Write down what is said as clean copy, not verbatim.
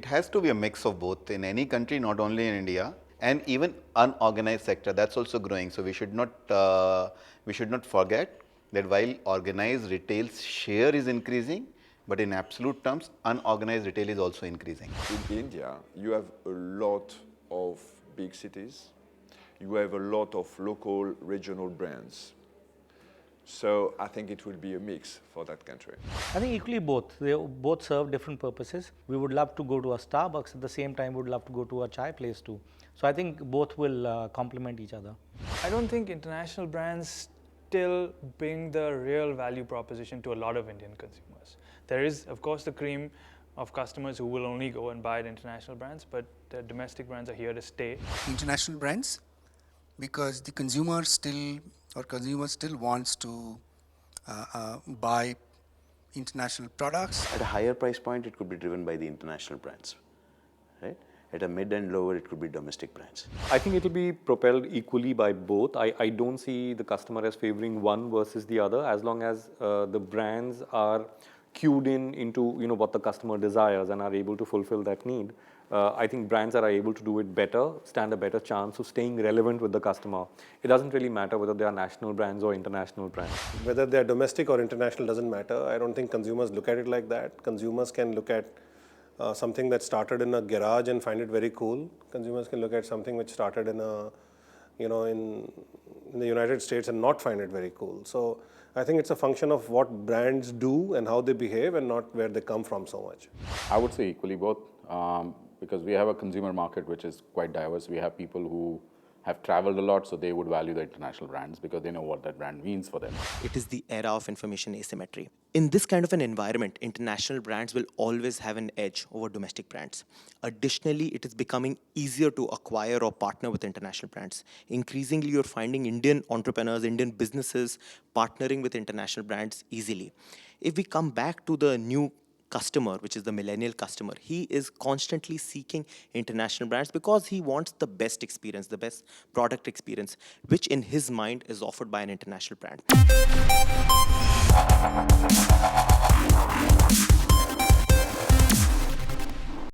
it has to be a mix of both in any country, not only in India, and even unorganized sector that's also growing. So we should not forget that while organized retail's share is increasing, but in absolute terms, unorganized retail is also increasing. In India, you have a lot of big cities. You have a lot of local, regional brands. So I think it will be a mix for that country. I think equally both. They both serve different purposes. We would love to go to a Starbucks, at the same time we would love to go to a chai place too. So I think both will complement each other. I don't think international brands still bring the real value proposition to a lot of Indian consumers. There is, of course, the cream of customers who will only go and buy at international brands, but the domestic brands are here to stay. International brands, because the consumer still wants to buy international products. At a higher price point, it could be driven by the international brands, right? At a mid and lower, it could be domestic brands. I think it will be propelled equally by both. I don't see the customer as favoring one versus the other, as long as the brands are cued into what the customer desires and are able to fulfill that need. I think brands that are able to do it better stand a better chance of staying relevant with the customer. It doesn't really matter whether they are national brands or international brands. Whether they are domestic or international doesn't matter. I don't think consumers look at it like that. Consumers can look at something that started in a garage and find it very cool. Consumers can look at something which started in in the United States and not find it very cool. So I think it's a function of what brands do and how they behave, and not where they come from so much. I would say equally both, because we have a consumer market which is quite diverse. We have people who have traveled a lot, so they would value the international brands because they know what that brand means for them. It is the era of information asymmetry. In this kind of an environment, international brands will always have an edge over domestic brands. Additionally, it is becoming easier to acquire or partner with international brands. Increasingly, you're finding Indian entrepreneurs, Indian businesses partnering with international brands easily. If we come back to the new customer, which is the millennial customer, he is constantly seeking international brands because he wants the best experience, the best product experience, which in his mind is offered by an international brand.